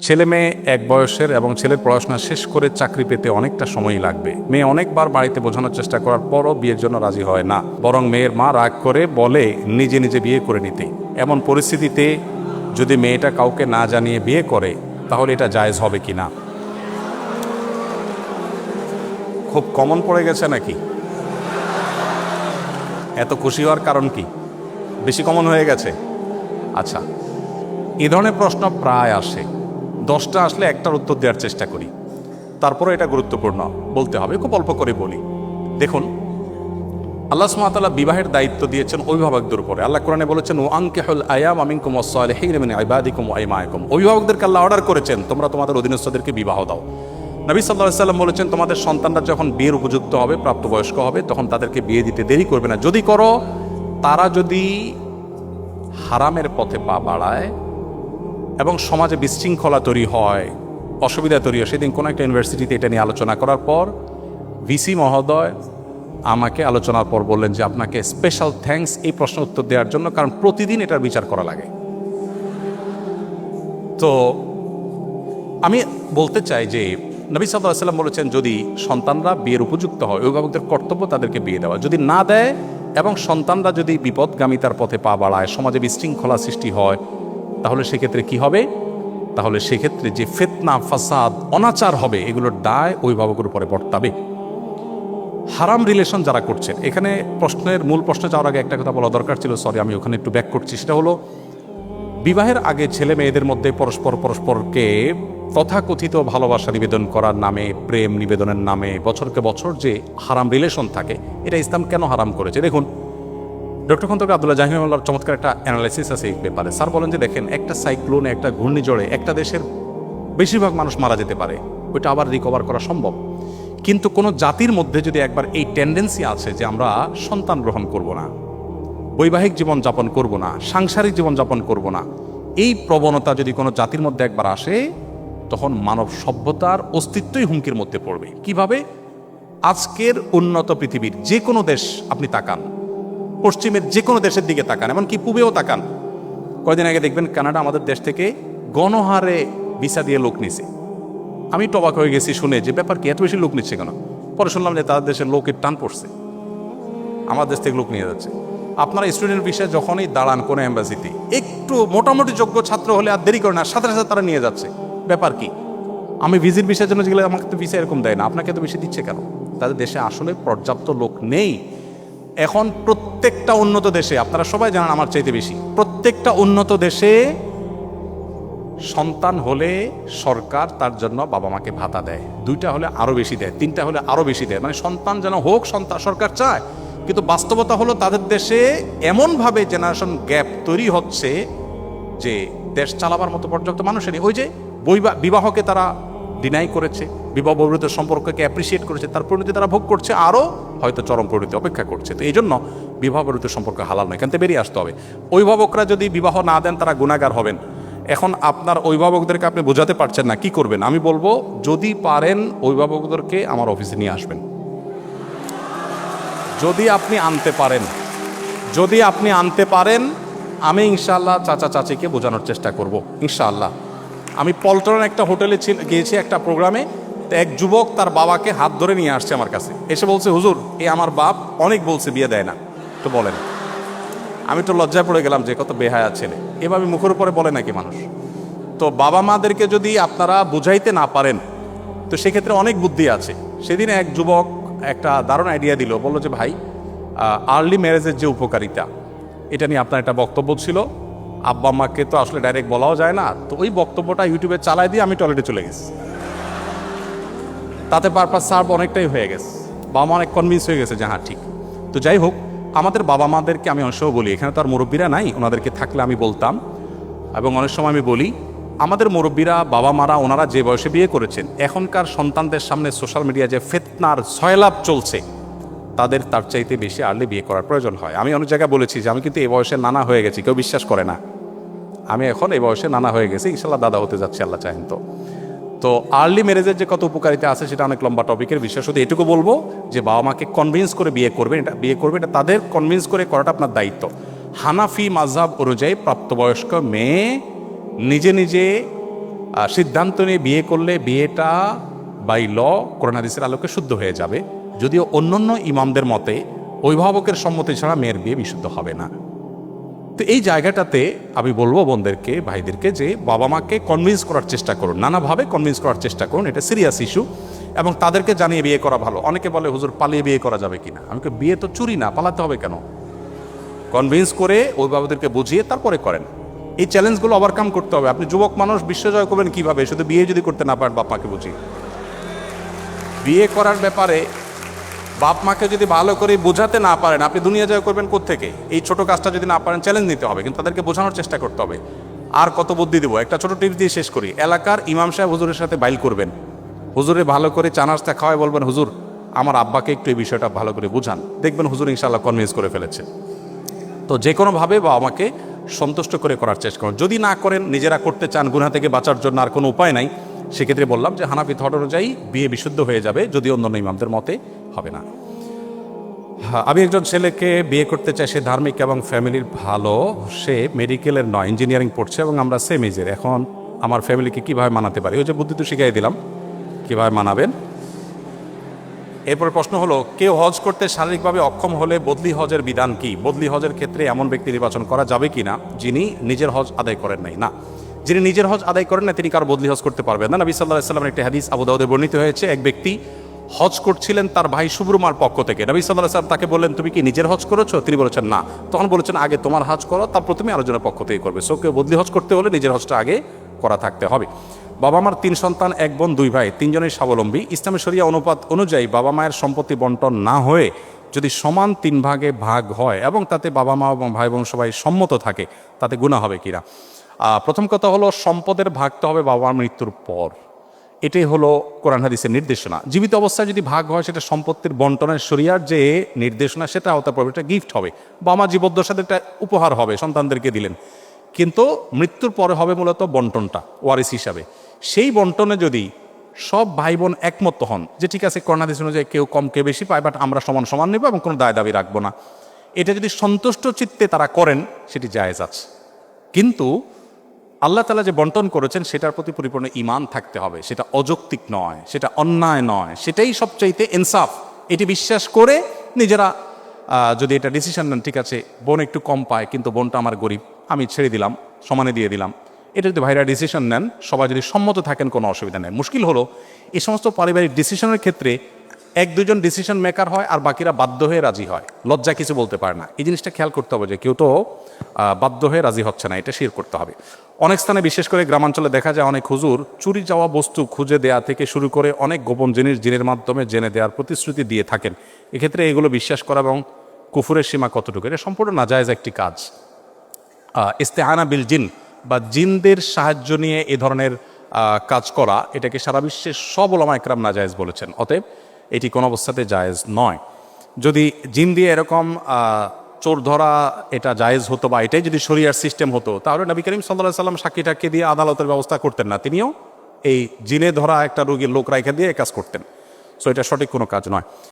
ছেলে মেয়ে এক বয়সের এবং ছেলের পড়াশোনা শেষ করে চাকরি পেতে অনেকটা সময়ই লাগবে। মেয়ে অনেকবার বাড়িতে বোঝানোর চেষ্টা করার পরও বিয়ের জন্য রাজি হয় না, বরং মেয়ের মা রাগ করে বলে নিজে নিজে বিয়ে করে নিতে। এমন পরিস্থিতিতে যদি মেয়েটা কাউকে না জানিয়ে বিয়ে করে তাহলে এটা জায়েজ হবে কি না? খুব কমন পড়ে গেছে নাকি? এত খুশি হওয়ার কারণ কি? বেশি কমন হয়ে গেছে? আচ্ছা, এ ধরনের প্রশ্ন প্রায় আসে। 10টা আসলে একটার উত্তর দেওয়ার চেষ্টা করি, তারপরে এটা গুরুত্বপূর্ণ বলতে হবে। খুব অল্প করে বলি। দেখুন, আল্লাহ সুবহানাহু ওয়া তাআলা বিবাহের দায়িত্ব দিয়েছেন অভিভাবকদের উপরে। আল্লাহ কোরআনে বলেছেন, ওয়া আনকিহুল আয়ামা মিনকুম ওয়াস-সালিহিনা মিন ইবাদিকুম ওয়া ইমাইকুম। অভিভাবকদেরকে আল্লাহ অর্ডার করেছেন তোমরা তোমাদের অধীনস্থদেরকে বিবাহ দাও। নবী সাল্লাল্লাহু আলাইহি ওয়াসাল্লাম বলেছেন, তোমাদের সন্তানরা যখন বিয়ের উপযুক্ত হবে, প্রাপ্তবয়স্ক হবে, তখন তাদেরকে বিয়ে দিতে দেরি করবে না। যদি করো, তারা যদি হারামের পথে পা বাড়ায় এবং সমাজে বিশৃঙ্খলা তৈরি হয়, অসুবিধা তৈরি হয়। সেদিন কোনো একটা ইউনিভার্সিটিতে এটা নিয়ে আলোচনা করার পর ভিসি মহোদয় আমাকে আলোচনার পর বললেন যে আপনাকে স্পেশাল থ্যাঙ্কস এই প্রশ্ন উত্তর দেওয়ার জন্য, কারণ প্রতিদিন এটার বিচার করা লাগে। তো আমি বলতে চাই যে নবী সাল্লাল্লাহু আলাইহি ওয়াসাল্লাম বলেছেন, যদি সন্তানরা বিয়ের উপযুক্ত হয়, অভিভাবকদের কর্তব্য তাদেরকে বিয়ে দেওয়া। যদি না দেয় এবং সন্তানরা যদি বিপদগামিতার পথে পা বাড়ায়, সমাজে বিশৃঙ্খলা সৃষ্টি হয়, তাহলে সেক্ষেত্রে কি হবে? তাহলে সেক্ষেত্রে যে ফিতনা, ফাসাদ, অনাচার হবে, এগুলোর দায় অভিভাবকের উপরে বর্তাবে। হারাম রিলেশন যারা করছেন, এখানে মূল প্রশ্ন যাওয়ার আগে একটা কথা বলা দরকার ছিল, সরি আমি ওখানে একটু ব্যাক করছি। সেটা হলো, বিবাহের আগে ছেলে মেয়েদের মধ্যে পরস্পরকে তথাকথিত ভালোবাসা নিবেদন করার নামে, প্রেম নিবেদনের নামে বছরকে বছর যে হারাম রিলেশন থাকে, এটা ইসলাম কেন হারাম করেছে? দেখুন, ডক্টর খন্দকার আব্দুল্লাহ জাহিমুল্লাহর চমৎকার একটা অ্যানালাইসিস আছে এই ব্যাপারে। স্যার বলেন যে দেখেন, একটা সাইক্লোনে, একটা ঘূর্ণিঝড়ে একটা দেশের বেশিরভাগ মানুষ মারা যেতে পারে, ওইটা আবার রিকভার করা সম্ভব। কিন্তু কোনো জাতির মধ্যে যদি একবার এই টেন্ডেন্সি আছে যে আমরা সন্তান গ্রহণ করব না, বৈবাহিক জীবন যাপন করব না, সাংসারিক জীবন যাপন করব না, এই প্রবণতা যদি কোনো জাতির মধ্যে একবার আসে, তখন মানব সভ্যতার অস্তিত্বই হুমকির মধ্যে পড়বে। কিভাবে? আজকের উন্নত পৃথিবীর যে কোনো দেশ আপনি তাকান, পশ্চিমের যে কোনো দেশের দিকে তাকান, এমনকি পূবেও তাকান, কয়দিন আগে দেখবেন কানাডা আমাদের দেশ থেকে গণহারে ভিসা দিয়ে লোক নিছে। আমি টবাক হয়ে গেছি শুনে যে ব্যাপার কি, এত বেশি লোক নিচ্ছে কেন? পরে শুনলাম যে তাদের দেশের লোকের টান পড়ছে, আমার দেশ থেকে লোক নিয়ে যাচ্ছে। আপনারা স্টুডেন্ট ভিসা যখনই দাঁড়ান কোনো এম্বাসিতে, একটু মোটামুটি যোগ্য ছাত্র হলে আর দেরি করে না, সাথে সাথে তারা নিয়ে যাচ্ছে। ব্যাপার কি? আমি ভিজিট ভিসার জন্য গেলে আমাকে তো ভিসা এরকম দেয় না, আপনাকে তো বেশি দিচ্ছে কেন? তাদের দেশে আসলে পর্যাপ্ত লোক নেই। এখন প্রত্যেকটা উন্নত দেশে, আপনারা সবাই জানেন আমার চাইতে বেশি, প্রত্যেকটা উন্নত দেশে সন্তান হলে সরকার তার জন্য বাবা মাকে ভাতা দেয়, 2টা হলে আরো বেশি দেয়, 3টা হলে আরো বেশি দেয়। মানে সন্তান যেন হোক, সরকার চায়। কিন্তু বাস্তবতা হলো তাদের দেশে এমনভাবে জেনারেশন গ্যাপ তৈরি হচ্ছে যে দেশ চালাবার মতো পর্যাপ্ত মানুষের নেই। ওই যে বিবাহকে তারা ডিনাই করেছে, বিবাহ বহির্ভূত সম্পর্ককে অ্যাপ্রিসিয়েট করেছে, তার পরিণতি তারা ভোগ করছে, আরও হয়তো চরম পরিণতি অপেক্ষা করছে। তো এই জন্য বিবাহ বহির্ভূত সম্পর্ক হালাল নয়, এখান থেকে বেরিয়ে আসতে হবে। অভিভাবকরা যদি বিবাহ না দেন, তারা গুনাহগার হবেন। এখন আপনার অভিভাবকদেরকে আপনি বোঝাতে পারছেন না, কি করবেন? আমি বলবো, যদি পারেন অভিভাবকদেরকে আমার অফিসে নিয়ে আসবেন। যদি আপনি আনতে পারেন, আমি ইনশাআল্লাহ চাচা চাচিকে বোঝানোর চেষ্টা করব ইনশাআল্লাহ। আমি পল্টনের একটা হোটেলে গিয়েছি একটা প্রোগ্রামে, এক যুবক তার বাবাকে হাত ধরে নিয়ে আসছে আমার কাছে, এসে বলছে, হুজুর আমার বাপ অনেক বলছে বিয়ে দেয় না, তো বলেন। আমি তো লজ্জায় পড়ে গেলাম যে কত বেহায়া ছেলে, এভাবে মুখের উপরে বলে নাকি মানুষ? তো বাবা মাদেরকে যদি আপনারা বুঝাইতে না পারেন, তো সেক্ষেত্রে অনেক বুদ্ধি আছে। সেদিন এক যুবক একটা দারুণ আইডিয়া দিল, বললো যে ভাই, আর্লি ম্যারেজের যে উপকারিতা, এটা নিয়ে আপনার একটা বক্তব্য ছিল, আব্বা আম্মাকে তো আসলে ডাইরেক্ট বলাও যায় না, তো ওই বক্তব্যটা ইউটিউবে চালাই দিয়ে আমি টয়লেটে চলে গেছি। তাতে পারপাস সার্ভ অনেকটাই হয়ে গেছে, বাবা মা অনেক কনভিন্স হয়ে গেছে যে হ্যাঁ ঠিক। তো যাই হোক, আমাদের বাবা মাদেরকে আমি অনেক সময় বলি, এখানে তো আর মুরব্বীরা নাই, ওনাদেরকে থাকলে আমি বলতাম, এবং অনেক সময় আমি বলি, আমাদের মুরব্বীরা, বাবা মারা, ওনারা যে বয়সে বিয়ে করেছেন, এখনকার সন্তানদের সামনে সোশ্যাল মিডিয়া যে ফিতনার সয়লাভ চলছে, তাদের তার চাইতে বেশি আর্লি বিয়ে করার প্রয়োজন হয়। আমি অনেক জায়গায় বলেছি যে আমি কিন্তু এই বয়সে নানা হয়ে গেছি, কেউ বিশ্বাস করে না। আমি এখন এই বয়সে নানা হয়ে গেছি, ইনশাল্লাহ দাদা হতে যাচ্ছি, আল্লাহ চাহেন তো। তো আর্লি ম্যারেজের যে কত উপকারিতা আছে সেটা অনেক লম্বা টপিকের বিষয়। শুধু এটুকু বলবো যে বাবা মাকে কনভিন্স করে বিয়ে করবেন, এটা তাদের কনভিন্স করে করাটা আপনার দায়িত্ব। হানাফি মাযহাব অনুযায়ী প্রাপ্তবয়স্ক মেয়ে নিজে নিজে সিদ্ধান্ত নিয়ে বিয়ে করলে বিয়েটা বাই ল কোরআন হাদিসের আলোকে শুদ্ধ হয়ে যাবে, যদিও অন্যান্য ইমামদের মতে অভিভাবকের সম্মতি ছাড়া মেয়ের বিয়ে বিশুদ্ধ হবে না। তো এই জায়গাটাতে আমি বলবো বোনদেরকে, ভাইদেরকে, যে বাবা মাকে কনভিন্স করার চেষ্টা করুন, নানাভাবে কনভিন্স করার চেষ্টা করুন। এটা সিরিয়াস ইস্যু এবং তাদেরকে জানিয়ে বিয়ে করা ভালো। অনেকে বলে হুজুর পালিয়ে বিয়ে করা যাবে কিনা, আমাকে বিয়ে তো চুরি না, পালাতে হবে কেন? কনভিন্স করে অভিভাবকদেরকে বুঝিয়ে তারপরে করেন। এই চ্যালেঞ্জগুলো ওভারকাম করতে হবে। আপনি যুবক মানুষ, বিশ্বজয় করবেন কিভাবে? শুধু বিয়ে যদি করতে না পারেন বাপ মাকে বুঝিয়ে। বিয়ে করার ব্যাপারে বাপ মাকে যদি ভালো করে বোঝাতে না পারেন, আপনি দুনিয়া জয় করবেন কোত্থেকে? এই ছোট কাজটা যদি না পারেন, চ্যালেঞ্জ নিতে হবে, কিন্তু তাদেরকে বোঝানোর চেষ্টা করতে হবে। আর কত বুদ্ধি দেবো, একটা ছোট টিপস দিয়ে শেষ করি। এলাকার ইমাম সাহেব হুজুরের সাথে বাইল করবেন, হুজুরে ভালো করে চা নাস্তা খাওয়ায় বলবেন, হুজুর আমার আব্বাকে একটু এই বিষয়টা ভালো করে বুঝান, দেখবেন হুজুর ইনশাআল্লাহ কনভিন্স করে ফেলেছে। তো যে কোনোভাবে বাবা মাকে সন্তুষ্ট করে করার চেষ্টা করুন। যদি না করেন, নিজেরা করতে চান গুনাহ থেকে বাঁচার জন্য, আর কোনো উপায় নাই, সেক্ষেত্রে বললাম যে হানাফি থট অনুযায়ী বিয়ে বিশুদ্ধ হয়ে যাবে, যদি অন্যান্য ইমামদের মতে হবে না। আমি একজন ছেলেকে বিয়ে করতে চাই, সে ধার্মিক এবং ফ্যামিলির ভালো, সে মেডিকেলের নয়, ইঞ্জিনিয়ারিং পড়ছে এবং আমরা সেম এজের। এখন আমার ফ্যামিলিকে কিভাবে মানাতে পারি? ওই যে বুদ্ধি তো শিখাই দিলাম কিভাবে মানাবেন। এরপর প্রশ্ন হলো, কেউ হজ করতে শারীরিকভাবে অক্ষম হলে বদলি হজের বিধান কি? বদলি হজের ক্ষেত্রে এমন ব্যক্তি নির্বাচন করা যাবে কি না যিনি নিজের হজ আদায় করেন নাই? না, যিনি নিজের হজ আদায় করেন না তিনি কারো বদলি হজ করতে পারবেন না। নবী সাল্লাল্লাহু আলাইহি ওয়াসাল্লামের একটি হাদিস আবু দাউদে বর্ণিত হয়েছে, এক ব্যক্তি হজ করছিলেন তার ভাই শুভ্রমার পক্ষ থেকে। নবী সাল্লাল্লাহু আলাইহি ওয়াসাল্লাম তাকে বললেন, তুমি কি নিজের হজ করেছো? তিনি বলেছেন না। তখন বলেছেন, আগে তোমার হজ করো, তারপর তুমি আরেকজনের পক্ষ থেকে করবে। সো কেউ বদলি হজ করতে হলে নিজের হজটা আগে করা থাকতে হবে। বাবা মার 3 সন্তান, 1 বোন 2 ভাই, 3 জনের স্বাবলম্বী। ইসলামী শরিয়া অনুপাত অনুযায়ী বাবা মায়ের সম্পত্তি বন্টন না হয়ে যদি সমান 3 ভাগে ভাগ হয় এবং তাতে বাবা মা এবং ভাই বোন সবাই সম্মত থাকে, তাতে গুনাহ হবে কিনা? প্রথম কথা হলো, সম্পদের ভাগ তো হবে বাবা মার মৃত্যুর পর। এটাই হলো কোরআন হাদিসের নির্দেশনা। জীবিত অবস্থায় যদি ভাগ হয়, সেটা সম্পত্তির বন্টনের শরিয়ার যে নির্দেশনা, সেটা আওতা পড়বে, এটা গিফট হবে। বাবা মা জীবদ্দশাতে একটা উপহার হবে, সন্তানদেরকে দিলেন, কিন্তু মৃত্যুর পরে হবে মূলত বন্টনটা ওয়ারিস হিসাবে। সেই বন্টনে যদি সব ভাই বোন একমত হন যে ঠিক আছে, কোরআন হাদিস অনুযায়ী কেউ কম কেউ বেশি পায়, বাট আমরা সমান সমান নেব এবং কোনো দায় দাবি রাখবো না, এটা যদি সন্তুষ্ট চিত্তে তারা করেন, সেটি জায়েজ আছে। কিন্তু আল্লাহ তাআলা যে বন্টন করেছেন সেটার প্রতি পরিপূর্ণ ঈমান থাকতে হবে, সেটা অযৌক্তিক নয়, সেটা অন্যায় নয়, সেটাই সবচাইতে ইনসাফ। এটি বিশ্বাস করে নিজেরা যদি এটা ডিসিশন নেন, ঠিক আছে বোন একটু কম পায় কিন্তু বোনটা আমার গরিব, আমি ছেড়ে দিলাম, সমানে দিয়ে দিলাম, এটা যদি ভাইরা ডিসিশন নেন, সবাই যদি সম্মত থাকেন, কোনো অসুবিধা নেই। মুশকিল হলো এই সমস্ত পারিবারিক ডিসিশনের ক্ষেত্রে 1-2 জন ডিসিশন মেকার হয় আর বাকিরা বাধ্য হয়ে রাজি হয়, লজ্জা কিছু বলতে পারে না। এই জিনিসটা খেয়াল করতে হবে যে কেউ তো বাধ্য হয়ে রাজি হচ্ছে না, এটা শির করতে হবে। অনেক স্থানে, বিশেষ করে গ্রামাঞ্চলে দেখা যায় অনেক হুজুর চুরি যাওয়া বস্তু খুঁজে দেয়া থেকে শুরু করে অনেক গোপন জিনিস জিনের মাধ্যমে জেনে দেওয়ার প্রতিশ্রুতি দিয়ে থাকেন। এক্ষেত্রে এগুলো বিশ্বাস করা এবং কুফুরের সীমা কতটুকু, এটা সম্পূর্ণ নাজায়েজ একটি কাজ। ইস্তেআনা বিল জিন বা জিনদের সাহায্য নিয়ে এ ধরনের কাজ করা, এটাকে সারা বিশ্বের সব উলামা একরাম নাজায়েজ বলেছেন। অতএব এটি কোনো অবস্থাতে জায়েজ নয়। যদি জিন দিয়ে এরকম চোর ধরা এটা জায়েজ হতো বা এটাই যদি শরিয়ার সিস্টেম হতো, তাহলে নবী করিম সাল্লাল্লাহু আলাইহি ওয়াসাল্লাম সাক্ষীটাকে দিয়ে আদালতের ব্যবস্থা করতেন না, তিনিও এই জিনে ধরা একটা রোগীর লোক রাইখা দিয়ে কাজ করতেন। সো এটা সঠিক কোনো কাজ নয়।